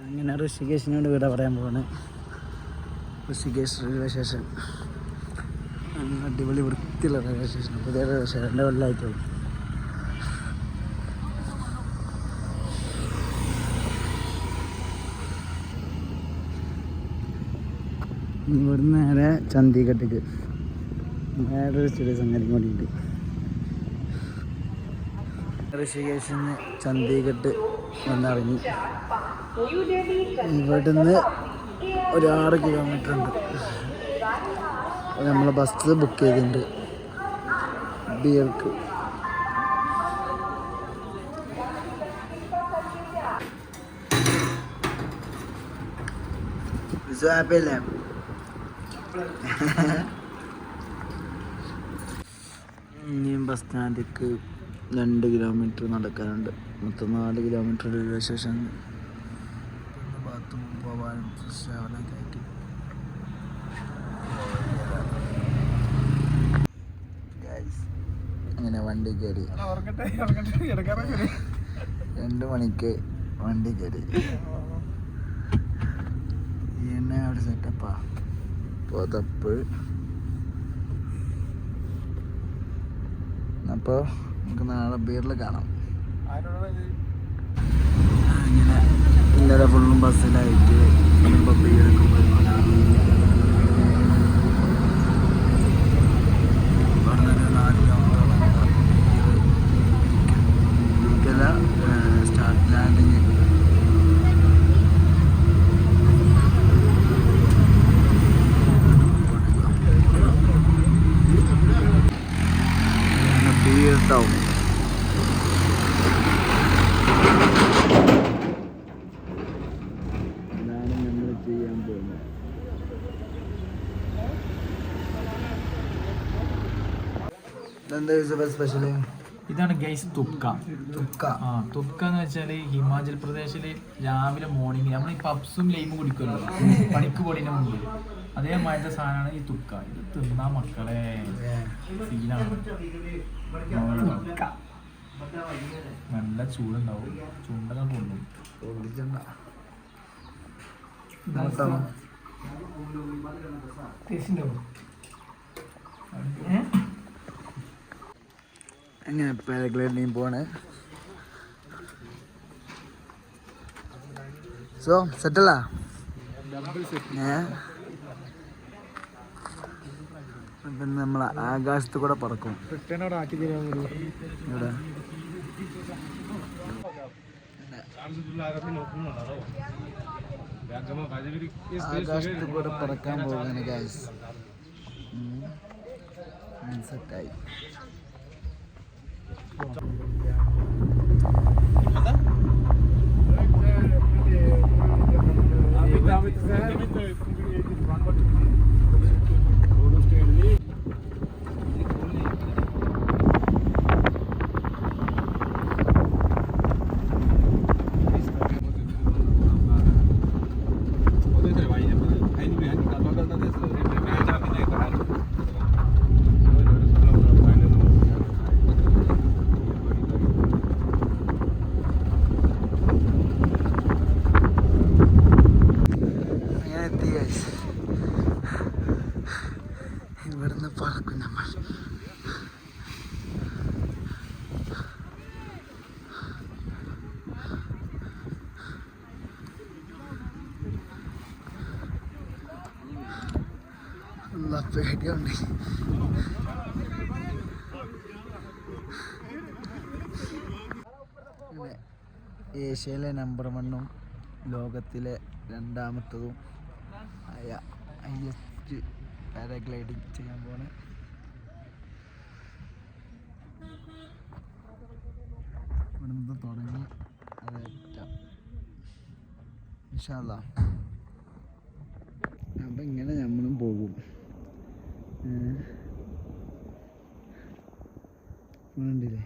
അങ്ങനെ ഋഷികേശിനോട് വിട പറയാൻ പോവാണ്. ഋഷികേശ് റെയിൽവേ സ്റ്റേഷൻ അടിപൊളി വൃത്തിയുള്ള റെയിൽവേ സ്റ്റേഷൻ. പുതിയ റെയിൽവേ സ്റ്റേഷൻ 2 കൊല്ലമായിട്ടുള്ളൂ. ഇവിടുന്ന് നേരെ ചണ്ഡീഗഡിലേക്ക് വേറൊരു ചെറിയ സംഗതി കൂടിയുണ്ട്. ഋഷികേശിൽ നിന്ന് ചണ്ഡീഗഡ് വന്നിറങ്ങി. ഇവിടുന്ന് ഒരു 6 കിലോമീറ്റർ ഉണ്ട്. നമ്മൾ ബസ് ബുക്ക് ചെയ്തിട്ടുണ്ട് ബിയർക്ക്. ഹാപ്പിയല്ലേ? ഇനിയും ബസ് സ്റ്റാൻഡിലേക്ക് 2 കിലോമീറ്റർ നടക്കാനുണ്ട്. മൊത്തം 4 കിലോമീറ്റർ റെയിൽവേ സ്റ്റേഷൻ. ബാത്റൂം പോകാനും ട്രാവലൊക്കെ ആയിട്ട് അങ്ങനെ വണ്ടി കയറി. 2 മണിക്ക് വണ്ടി കയറി. എന്നെ അവിടെ സെറ്റപ്പാ. പുതപ്പ്. അപ്പോൾ നമുക്ക് നാളെ ബീറിൽ കാണാം. അങ്ങനെ ഇന്നലെ ഫുള്ളും ബസ്സിലായിട്ട് ഇപ്പോൾ ബീറൊക്കെ പോയി. പറഞ്ഞൊരു 4 കിലോമീറ്റർ സ്റ്റാർട്ട് ലാൻഡിങ്. ടൗൺ ഇതാണ് നമ്മൾ ചെയ്യാൻ പോകുന്നത്. ഇതെന്താ സ്പെഷ്യൽ? ഇതാണ് ഗൈസ് തുപ്ക. തുപ്ക എന്ന് വെച്ചാൽ ഹിമാചൽ പ്രദേശിൽ രാവിലെ മോർണിംഗ് നമ്മൾ ഈ പപ്സും ലൈമും കുടിക്കുമല്ലോ പണിക്ക് പൊടിന് മുമ്പ്, അതേമാതിരത്തെ സാധനമാണ് ഈ തുപ്ക. ഇത് തിന്നാ മക്കളെ സീനാണ്. നല്ല ചൂടുണ്ടാവും, ചുണ്ടൊക്കെ പൊള്ളും. അങ്ങനെ പാരഗ്ലൈഡിങ് പോവാണ്. സോ സെറ്റല്ല? അപ്പം നമ്മൾ ആകാശത്ത് കൂടെ പറക്കും. ഇവിടെ ആകാശത്ത് കൂടെ പറക്കാൻ പോകുന്ന ഗൈസ്. സെറ്റായി. ഇവിടുന്ന് പറക്കും നമ്മൾ. പേടിയുണ്ട്. ഏഷ്യയിലെ നമ്പർ 1 ലോകത്തിലെ 2ാമത്തതും ആയ ഹൈയസ്റ്റ് പാരാഗ്ലൈഡിങ് ചെയ്യാൻ പോണ്. ഇവിടെ നിന്ന് തുടങ്ങി അതേറ്റം ഇൻഷാ അല്ലാഹ്. അപ്പം ഇങ്ങനെ നമ്മളും പോകും. കണ്ടില്ലേ?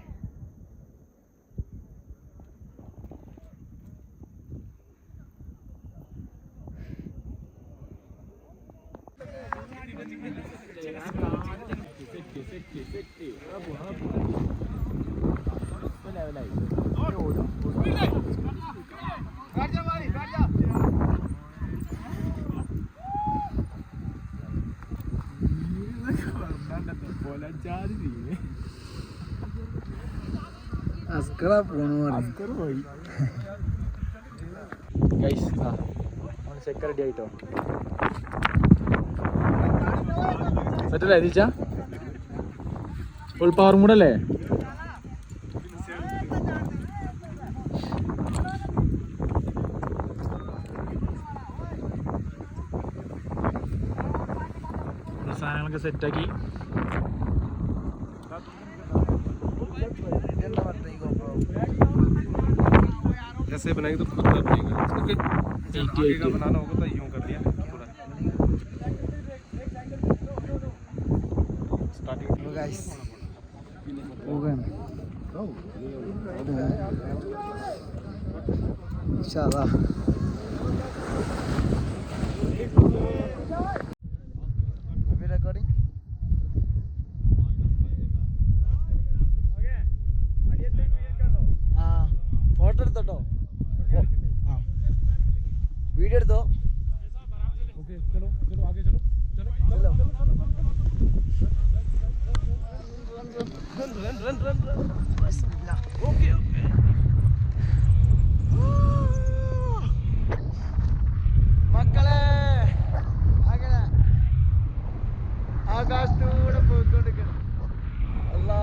അസ്കറാ പോണു പോയി ചെക്ക റെഡി ആയിട്ടോ സെറ്റല്ലേ തിരിച്ച ഫുൾ പവർ മൂടല്ലേ സാധനങ്ങളൊക്കെ സെറ്റാക്കി ऐसे बनाएंगे तो खुद कर देगा ओके आगे का बनाना होगा तो यूं कर दिया पूरा स्टार्टिंग तो गाइस हो गए इंशाल्लाह अभी रिकॉर्डिंग हाँ फोटो എടുത്തോ वीडियो എടുത്തോ ओके चलो चलो आगे चलो चलो चलो रन बिस्मिल्लाह ओके ओके മക്കളെ അങ്ങനെ ആകാശത്തൂടെ പോയിക്കൊണ്ടിരിക്കണം അല്ലാ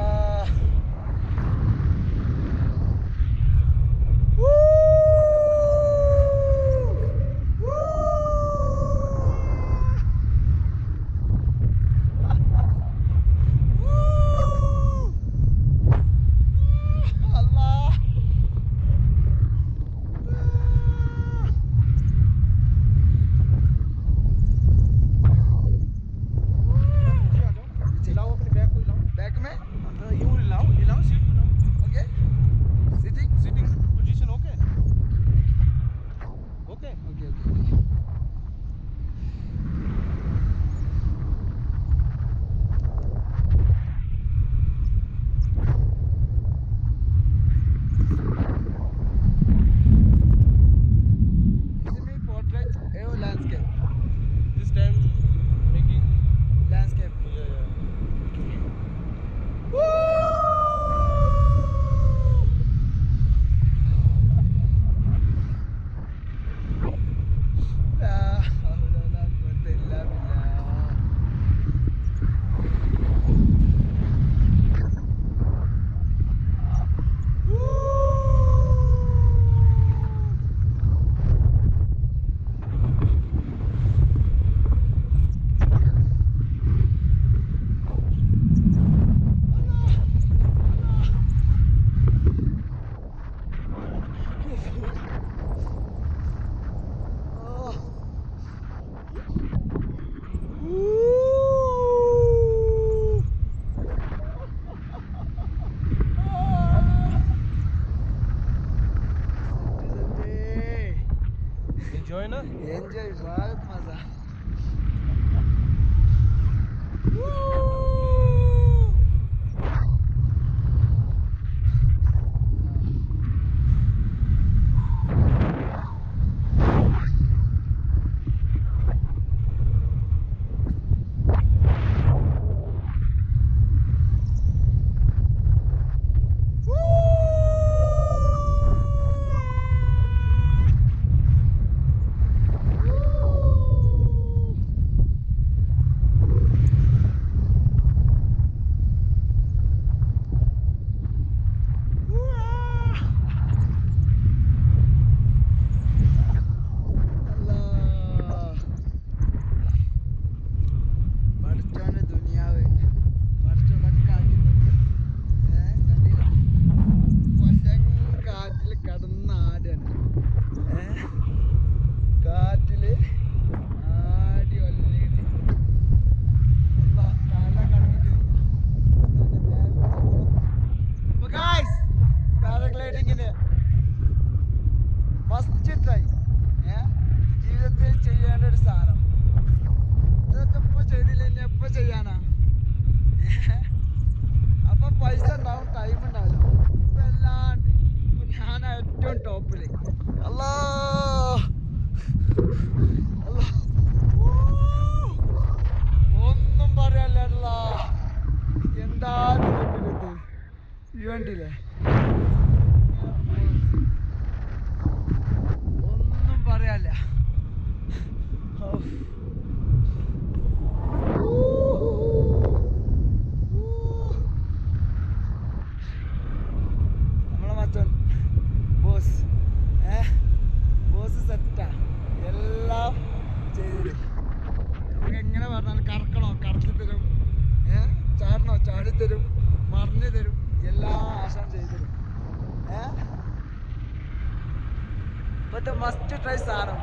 एंजॉय ना एंजॉय बहुत मजा നമ്മളെ മച്ചൻ ബോസ് ബോസ് സെറ്റാ എല്ലാം ചെയ്തു. നമുക്ക് എങ്ങനെ പറഞ്ഞാലും കറക്കണോ കറക്കി തരും, ചാടണോ ചാടിത്തരും, മറിഞ്ഞു തരും, എല്ലാ ആശാൻ ചെയ്തു തരും. ഇപ്പോഴത്തെ മസ്റ്റ് ട്രൈ സാധനം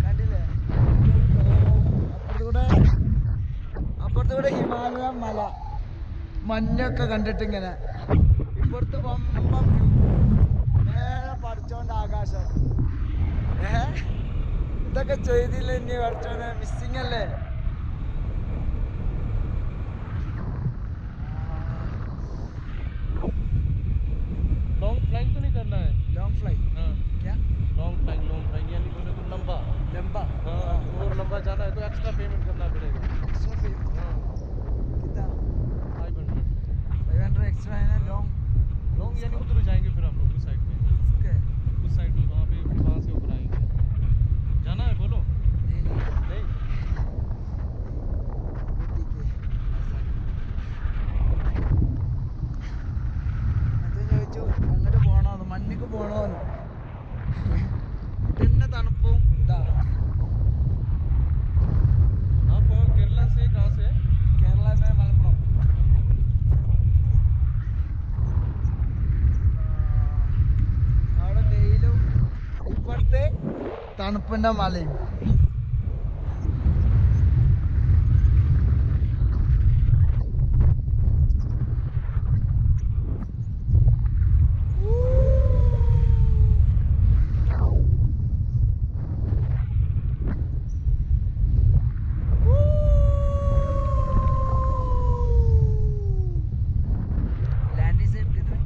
കണ്ടില്ലേ? അപ്പുറത്തൂടെ ഹിമാലയ മല മഞ്ഞൊക്കെ കണ്ടിട്ട് ഇങ്ങനെ, ഇപ്പുറത്ത് വമ്പം നേരെ പഠിച്ചോണ്ട് ആകാശം. ഇതൊക്കെ ചെയ്തില്ല ഇനി പഠിച്ചോണ്ട് മിസ്സിങ് അല്ലേ? लॉन्ग फ्लाइंग तो नहीं करना है। लॉन्ग फ्लाइट हाँ क्या? लॉन्ग फ्लाइंग यानी बोले तो लंबा। लंबा हाँ और लंबा जाना है तो एक्स्ट्रा पेमेंट करना पड़ेगा। एक्स्ट्रा पेमेंट हाँ कितना? 500 500 एक्स्ट्रा है ना? लॉन्ग लॉन्ग यानी उधर जाएंगे फिर हम लोग उस साइड में, ओके उस साइड में वहाँ पे वहाँ से ऊपर आएंगे। जाना है बोलो। नहीं नहीं അങ്ങോട്ട് പോണോന്ന്, മണ്ണിക്ക് പോണോന്ന്. ഇതന്നെ തണുപ്പും ഇതാ. आप केरला से कहाँ से? കേരള മലപ്പുറം. അവിടെ വെയിലും ഇപ്പുറത്തെ തണുപ്പിന്റെ മലയും. लैंडिंग से कितने?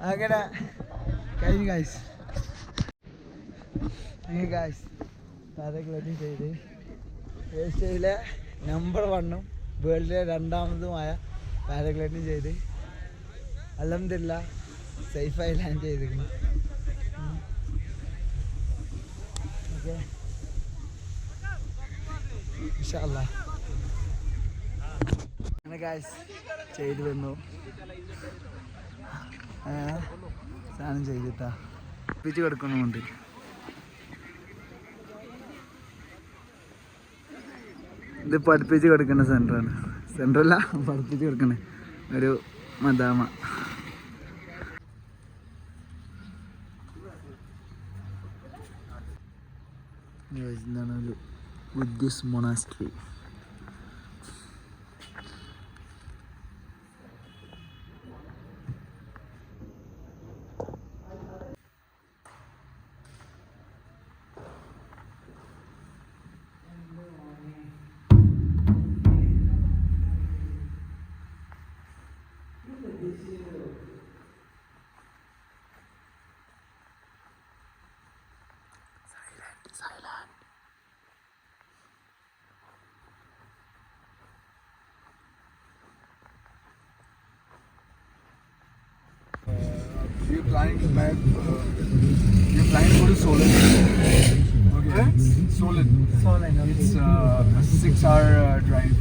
അങ്ങനെ കഴിഞ്ഞു ഗൈസ്. പാരഗ്ലൈഡിങ് ചെയ്ത് ഏഷ്യയിലെ നമ്പർ 1 വേൾഡിലെ 2ാമതുമായ പാരഗ്ലൈഡിങ് ചെയ്ത് അൽഹംദുലില്ലാ സേഫായി ലാൻഡ് ചെയ്തിരിക്കുന്നു. ഓക്കെ ഇൻഷാ അല്ലാ. അങ്ങനെ ഗൈസ് ചെയ്ത് വന്നു. സാധനം ചെയ്തിട്ടാ പിച്ച് കൊടുക്കുന്നുണ്ട്. ഇത് പഠിപ്പിച്ച് കൊടുക്കുന്ന സെൻ്ററാണ്. സെൻ്ററല്ല, പഠിപ്പിച്ച് കൊടുക്കണേ ഒരു മദാമ. ഇതാണ് ഒരു Buddhist monastery. We're flying back. We're flying for Solent. Okay. Solent. It's a 6-hour drive.